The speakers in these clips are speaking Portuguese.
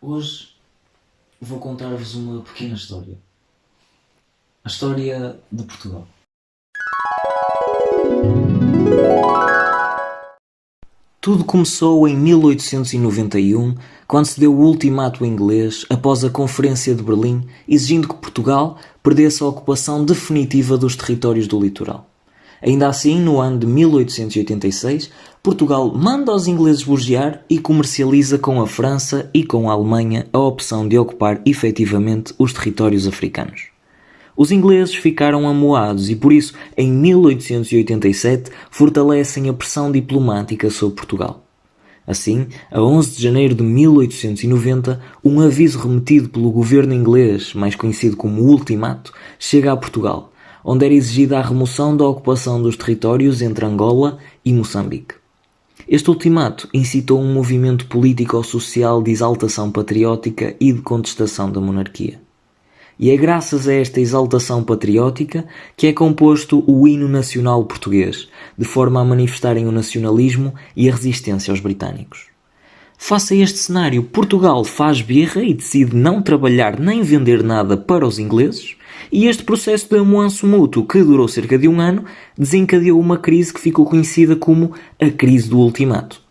Hoje vou contar-vos uma pequena história. A história de Portugal. Tudo começou em 1891, quando se deu o ultimato inglês após a Conferência de Berlim, exigindo que Portugal perdesse a ocupação definitiva dos territórios do litoral. Ainda assim, no ano de 1886, Portugal manda aos ingleses bugear e comercializa com a França e com a Alemanha a opção de ocupar efetivamente os territórios africanos. Os ingleses ficaram amuados e, por isso, em 1887, fortalecem a pressão diplomática sobre Portugal. Assim, a 11 de janeiro de 1890, um aviso remetido pelo governo inglês, mais conhecido como Ultimato, chega a Portugal, onde era exigida a remoção da ocupação dos territórios entre Angola e Moçambique. Este ultimato incitou um movimento político-social de exaltação patriótica e de contestação da monarquia. E é graças a esta exaltação patriótica que é composto o hino nacional português, de forma a manifestarem o nacionalismo e a resistência aos britânicos. Face a este cenário, Portugal faz birra e decide não trabalhar nem vender nada para os ingleses, e este processo de amuanço mútuo, que durou cerca de um ano, desencadeou uma crise que ficou conhecida como a crise do ultimato.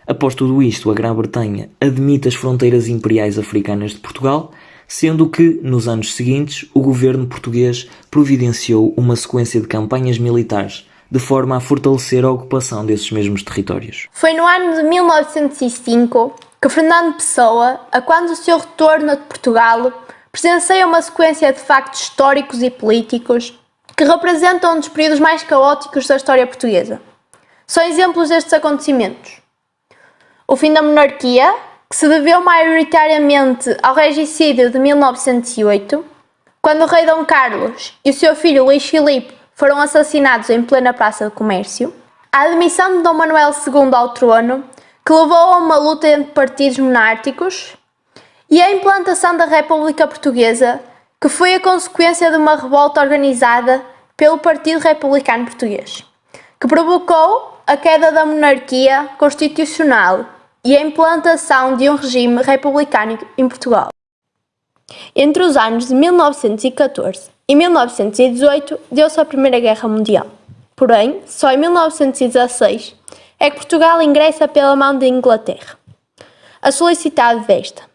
Após tudo isto, a Grã-Bretanha admite as fronteiras imperiais africanas de Portugal, sendo que, nos anos seguintes, o governo português providenciou uma sequência de campanhas militares, de forma a fortalecer a ocupação desses mesmos territórios. Foi no ano de 1905 que Fernando Pessoa, a quando o seu retorno de Portugal, presencia uma sequência de factos históricos e políticos que representam um dos períodos mais caóticos da história portuguesa. São exemplos destes acontecimentos: o fim da monarquia, que se deveu maioritariamente ao regicídio de 1908, quando o rei Dom Carlos e o seu filho Luís Filipe foram assassinados em plena Praça do Comércio; a admissão de Dom Manuel II ao trono, que levou a uma luta entre partidos monárquicos; e a implantação da República Portuguesa, que foi a consequência de uma revolta organizada pelo Partido Republicano Português, que provocou a queda da monarquia constitucional e a implantação de um regime republicano em Portugal. Entre os anos de 1914 e 1918 deu-se a Primeira Guerra Mundial. Porém, só em 1916 é que Portugal ingressa pela mão da Inglaterra, a solicitado desta.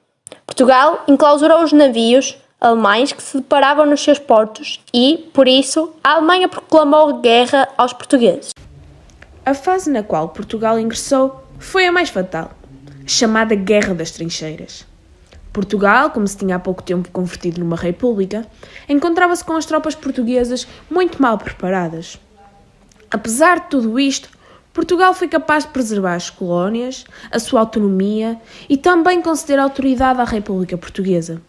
Portugal enclausurou os navios alemães que se deparavam nos seus portos e, por isso, a Alemanha proclamou guerra aos portugueses. A fase na qual Portugal ingressou foi a mais fatal, a chamada Guerra das Trincheiras. Portugal, como se tinha há pouco tempo convertido numa república, encontrava-se com as tropas portuguesas muito mal preparadas. Apesar de tudo isto, Portugal foi capaz de preservar as colónias, a sua autonomia e também conceder autoridade à República Portuguesa.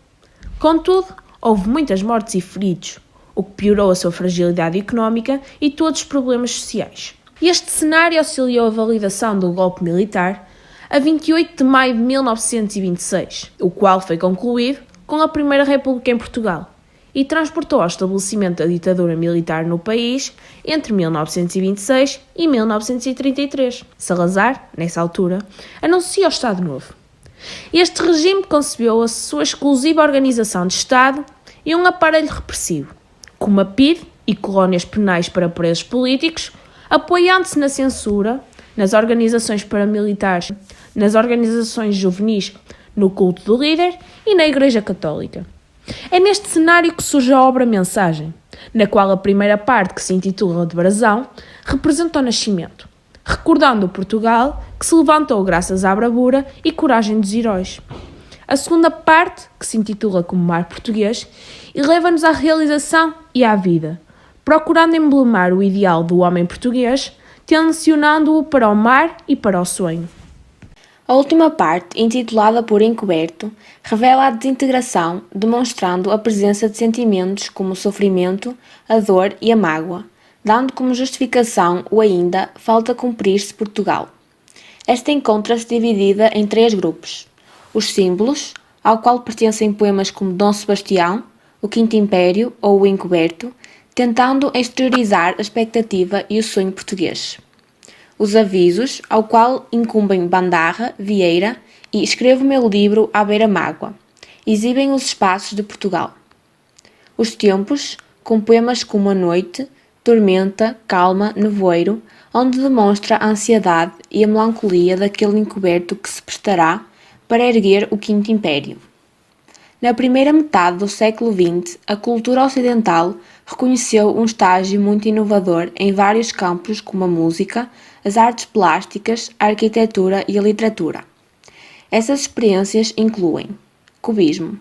Contudo, houve muitas mortes e feridos, o que piorou a sua fragilidade económica e todos os problemas sociais. Este cenário auxiliou a validação do golpe militar a 28 de maio de 1926, o qual foi concluído com a Primeira República em Portugal, e transportou ao estabelecimento da ditadura militar no país entre 1926 e 1933. Salazar, nessa altura, anuncia o Estado Novo. Este regime concebeu a sua exclusiva organização de Estado e um aparelho repressivo, como a PIDE e colónias penais para presos políticos, apoiando-se na censura, nas organizações paramilitares, nas organizações juvenis, no culto do líder e na Igreja Católica. É neste cenário que surge a obra Mensagem, na qual a primeira parte, que se intitula de Brasão, representa o nascimento, recordando o Portugal que se levantou graças à bravura e coragem dos heróis. A segunda parte, que se intitula Como Mar Português, eleva-nos à realização e à vida, procurando emblemar o ideal do homem português, tensionando-o para o mar e para o sonho. A última parte, intitulada por Encoberto, revela a desintegração, demonstrando a presença de sentimentos como o sofrimento, a dor e a mágoa, dando como justificação o ainda falta cumprir-se Portugal. Esta encontra-se dividida em 3 grupos: os símbolos, ao qual pertencem poemas como Dom Sebastião, o Quinto Império ou o Encoberto, tentando exteriorizar a expectativa e o sonho português. Os avisos, ao qual incumbem Bandarra, Vieira e Escrevo o meu livro à beira-mágoa. Exibem os espaços de Portugal. Os tempos, com poemas como A Noite, Tormenta, Calma, Nevoeiro, onde demonstra a ansiedade e a melancolia daquele encoberto que se prestará para erguer o Quinto Império. Na primeira metade do século XX, a cultura ocidental reconheceu um estágio muito inovador em vários campos como a música, as artes plásticas, a arquitetura e a literatura. Essas experiências incluem Cubismo.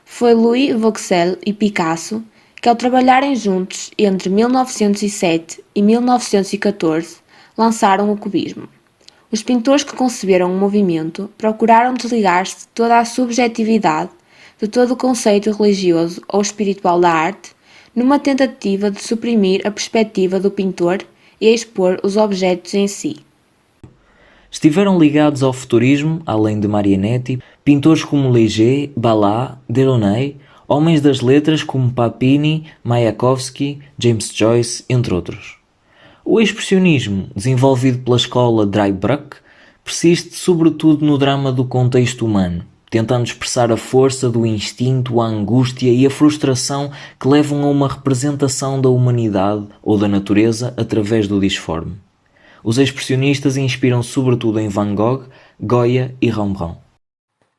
Foi Louis Vauxhall e Picasso que, ao trabalharem juntos entre 1907 e 1914, lançaram o Cubismo. Os pintores que conceberam o movimento procuraram desligar-se de toda a subjetividade, de todo o conceito religioso ou espiritual da arte, numa tentativa de suprimir a perspectiva do pintor e expor os objetos em si. Estiveram ligados ao futurismo, além de Marinetti, pintores como Léger, Ballat, Delaunay, homens das letras como Papini, Mayakovsky, James Joyce, entre outros. O expressionismo, desenvolvido pela escola Dry-Bruck, persiste sobretudo no drama do contexto humano, tentando expressar a força do instinto, a angústia e a frustração que levam a uma representação da humanidade ou da natureza através do disforme. Os expressionistas inspiram sobretudo em Van Gogh, Goya e Rembrandt.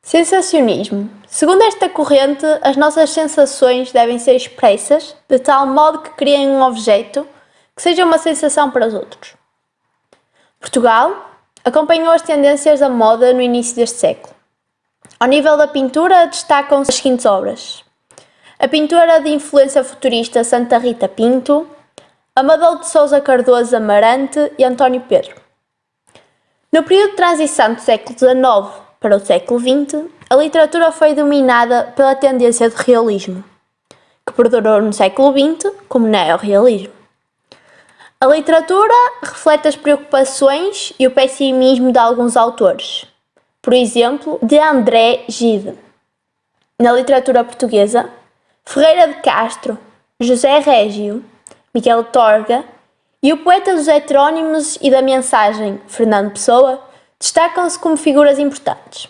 Sensacionismo. Segundo esta corrente, as nossas sensações devem ser expressas de tal modo que criem um objeto que seja uma sensação para os outros. Portugal acompanhou as tendências da moda no início deste século. Ao nível da pintura, destacam-se as seguintes obras: a pintora de influência futurista Santa Rita Pinto, Amadeu de Sousa Cardoso Amarante e António Pedro. No período de transição do século XIX para o século XX, a literatura foi dominada pela tendência de realismo, que perdurou no século XX como neorrealismo. A literatura reflete as preocupações e o pessimismo de alguns autores, por exemplo, de André Gide. Na literatura portuguesa, Ferreira de Castro, José Régio, Miguel Torga e o poeta dos heterónimos e da mensagem, Fernando Pessoa, destacam-se como figuras importantes.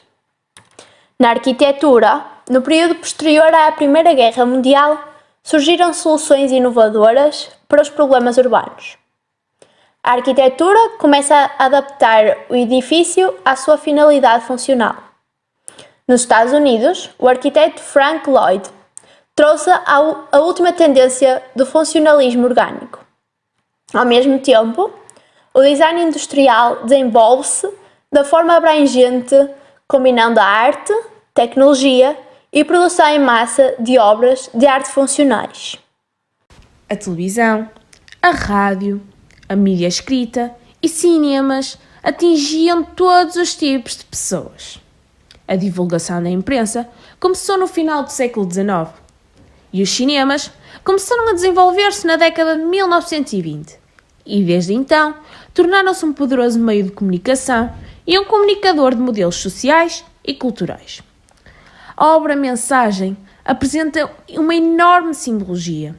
Na arquitetura, no período posterior à Primeira Guerra Mundial, surgiram soluções inovadoras para os problemas urbanos. A arquitetura começa a adaptar o edifício à sua finalidade funcional. Nos Estados Unidos, o arquiteto Frank Lloyd trouxe a última tendência do funcionalismo orgânico. Ao mesmo tempo, o design industrial desenvolve-se da forma abrangente, combinando a arte, tecnologia e produção em massa de obras de arte funcionais. A televisão, a rádio, a mídia escrita e cinemas atingiam todos os tipos de pessoas. A divulgação da imprensa começou no final do século XIX e os cinemas começaram a desenvolver-se na década de 1920 e, desde então, tornaram-se um poderoso meio de comunicação e um comunicador de modelos sociais e culturais. A obra Mensagem apresenta uma enorme simbologia,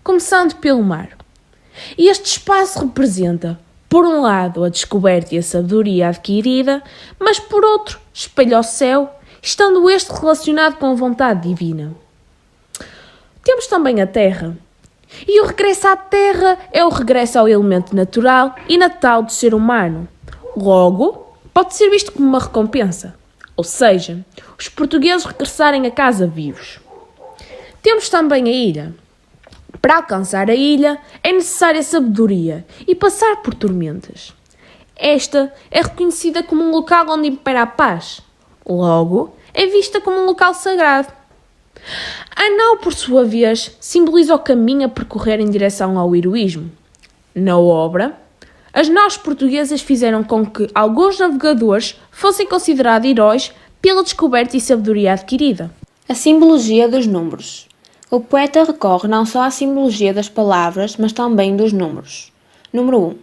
começando pelo mar. E este espaço representa, por um lado, a descoberta e a sabedoria adquirida, mas por outro, espelha o céu, estando este relacionado com a vontade divina. Temos também a terra. E o regresso à terra é o regresso ao elemento natural e natal do ser humano. Logo, pode ser visto como uma recompensa, ou seja, os portugueses regressarem a casa vivos. Temos também a ilha. Para alcançar a ilha é necessária sabedoria e passar por tormentas. Esta é reconhecida como um local onde impera a paz. Logo, é vista como um local sagrado. A nau, por sua vez, simboliza o caminho a percorrer em direção ao heroísmo. Na obra, as naus portuguesas fizeram com que alguns navegadores fossem considerados heróis pela descoberta e sabedoria adquirida. A simbologia dos números. O poeta recorre não só à simbologia das palavras, mas também dos números. Número 1.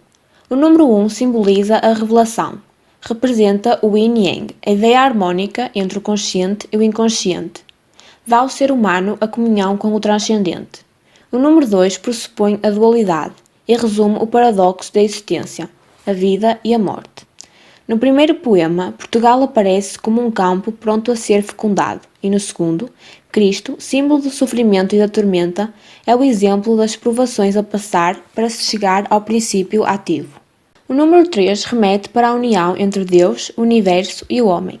O número 1 simboliza a revelação. Representa o yin-yang, a ideia harmónica entre o consciente e o inconsciente. Dá ao ser humano a comunhão com o transcendente. O número 2 pressupõe a dualidade e resume o paradoxo da existência, a vida e a morte. No primeiro poema, Portugal aparece como um campo pronto a ser fecundado, e no segundo, Cristo, símbolo do sofrimento e da tormenta, é o exemplo das provações a passar para se chegar ao princípio ativo. O número 3 remete para a união entre Deus, o universo e o homem.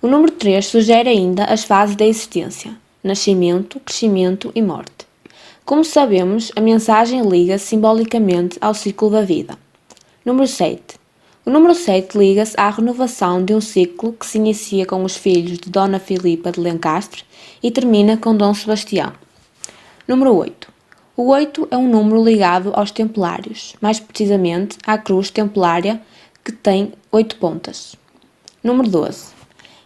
O número 3 sugere ainda as fases da existência: nascimento, crescimento e morte. Como sabemos, a mensagem liga-se simbolicamente ao ciclo da vida. Número 7. O número 7 liga-se à renovação de um ciclo que se inicia com os filhos de Dona Filipa de Lencastre e termina com Dom Sebastião. Número 8. O 8 é um número ligado aos templários, mais precisamente à cruz templária, que tem 8 pontas. Número 12.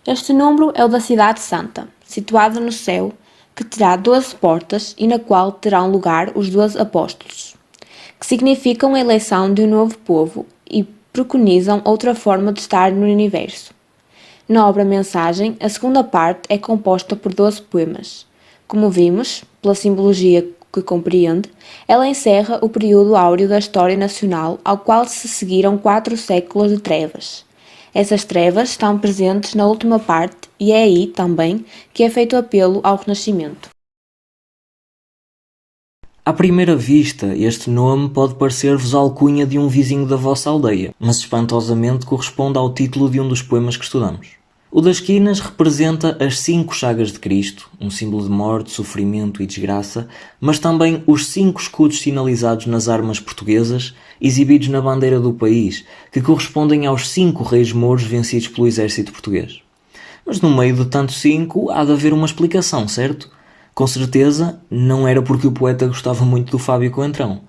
Este número é o da Cidade Santa, situada no céu, que terá 12 portas e na qual terão lugar os 12 apóstolos, que significam a eleição de um novo povo e preconizam outra forma de estar no universo. Na obra Mensagem, a segunda parte é composta por 12 poemas. Como vimos, pela simbologia que compreende, ela encerra o período áureo da história nacional, ao qual se seguiram 4 séculos de trevas. Essas trevas estão presentes na última parte e é aí, também, que é feito apelo ao Renascimento. À primeira vista, este nome pode parecer-vos a alcunha de um vizinho da vossa aldeia, mas espantosamente corresponde ao título de um dos poemas que estudamos. O das Quinas representa as 5 chagas de Cristo, um símbolo de morte, sofrimento e desgraça, mas também os 5 escudos sinalizados nas armas portuguesas, exibidos na bandeira do país, que correspondem aos 5 reis mouros vencidos pelo exército português. Mas no meio de tanto 5 há de haver uma explicação, certo? Com certeza, não era porque o poeta gostava muito do Fábio Coentrão.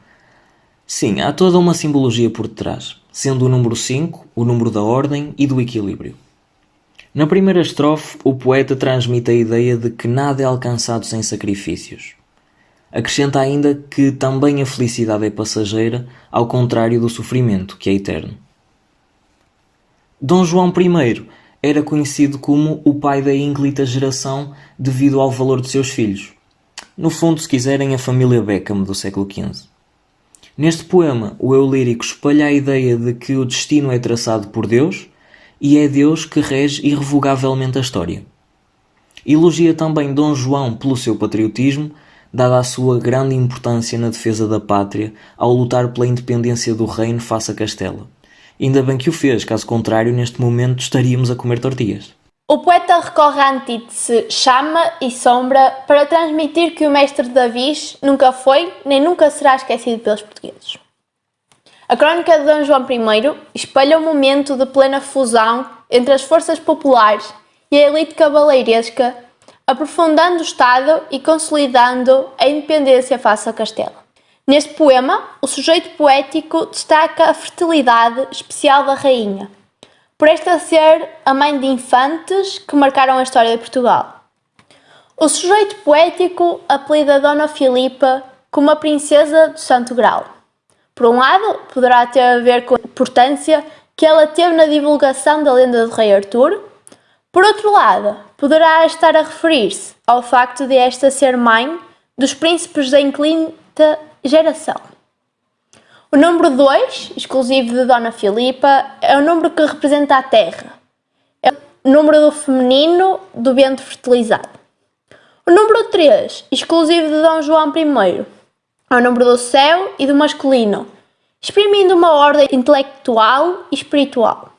Sim, há toda uma simbologia por detrás, sendo o número 5 o número da ordem e do equilíbrio. Na primeira estrofe, o poeta transmite a ideia de que nada é alcançado sem sacrifícios. Acrescenta ainda que também a felicidade é passageira, ao contrário do sofrimento, que é eterno. Dom João I era conhecido como o pai da ínclita geração devido ao valor de seus filhos. No fundo, se quiserem, a família Beckham do século XV. Neste poema, o eu lírico espalha a ideia de que o destino é traçado por Deus e é Deus que rege irrevogavelmente a história. Elogia também Dom João pelo seu patriotismo, dada a sua grande importância na defesa da pátria ao lutar pela independência do reino face a Castela. Ainda bem que o fez, caso contrário, neste momento estaríamos a comer tortilhas. O poeta recorre à antítese chama e sombra para transmitir que o mestre Davis nunca foi nem nunca será esquecido pelos portugueses. A crónica de Dom João I espelha um momento de plena fusão entre as forças populares e a elite cabaleiresca, aprofundando o Estado e consolidando a independência face a Castela. Neste poema, o sujeito poético destaca a fertilidade especial da rainha, por esta ser a mãe de infantes que marcaram a história de Portugal. O sujeito poético apelida Dona Filipa como a princesa do Santo Grau. Por um lado, poderá ter a ver com a importância que ela teve na divulgação da lenda do rei Artur. Por outro lado, poderá estar a referir-se ao facto de esta ser mãe dos príncipes da inclita geração. O número 2, exclusivo de Dona Filipa, é o número que representa a terra. É o número do feminino do ventre fertilizado. O número 3, exclusivo de Dom João I, é o número do céu e do masculino, exprimindo uma ordem intelectual e espiritual.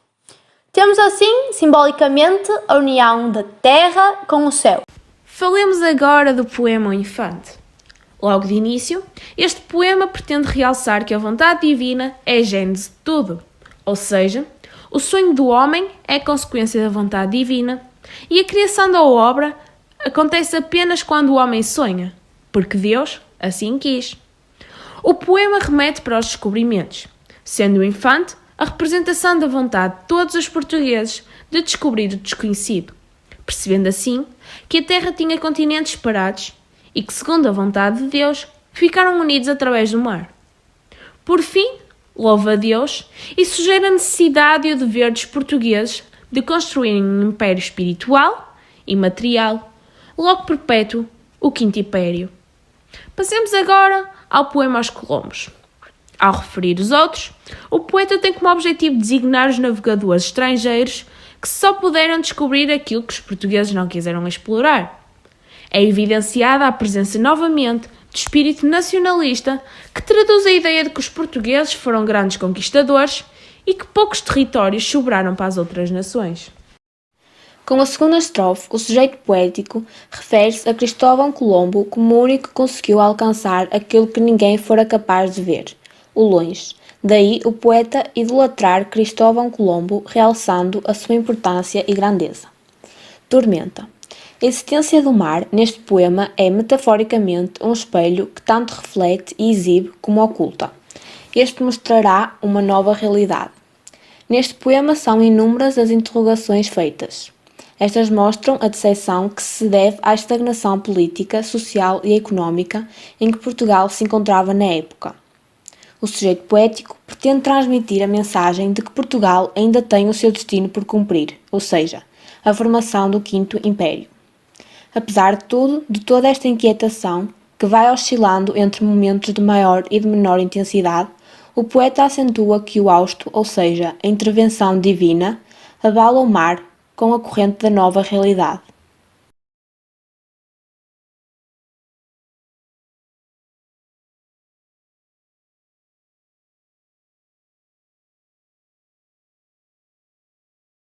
Temos assim, simbolicamente, a união da terra com o céu. Falemos agora do poema O Infante. Logo de início, este poema pretende realçar que a vontade divina é a gênese de tudo, ou seja, o sonho do homem é consequência da vontade divina e a criação da obra acontece apenas quando o homem sonha, porque Deus assim quis. O poema remete para os descobrimentos, sendo o infante a representação da vontade de todos os portugueses de descobrir o desconhecido, percebendo assim que a Terra tinha continentes separados e que, segundo a vontade de Deus, ficaram unidos através do mar. Por fim, louva a Deus e sugere a necessidade e o dever dos portugueses de construírem um império espiritual e material, logo perpétuo, o Quinto Império. Passemos agora ao poema Aos Colombos. Ao referir os outros, o poeta tem como objetivo designar os navegadores estrangeiros que só puderam descobrir aquilo que os portugueses não quiseram explorar. É evidenciada a presença novamente do espírito nacionalista que traduz a ideia de que os portugueses foram grandes conquistadores e que poucos territórios sobraram para as outras nações. Com a segunda estrofe, o sujeito poético refere-se a Cristóvão Colombo como o único que conseguiu alcançar aquilo que ninguém fora capaz de ver, o longe. Daí o poeta idolatrar Cristóvão Colombo, realçando a sua importância e grandeza. Tormenta. A existência do mar neste poema é metaforicamente um espelho que tanto reflete e exibe como oculta. Este mostrará uma nova realidade. Neste poema são inúmeras as interrogações feitas. Estas mostram a decepção que se deve à estagnação política, social e económica em que Portugal se encontrava na época. O sujeito poético pretende transmitir a mensagem de que Portugal ainda tem o seu destino por cumprir, ou seja, a formação do Quinto Império. Apesar de tudo, de toda esta inquietação, que vai oscilando entre momentos de maior e de menor intensidade, o poeta acentua que o hausto, ou seja, a intervenção divina, abala o mar com a corrente da nova realidade.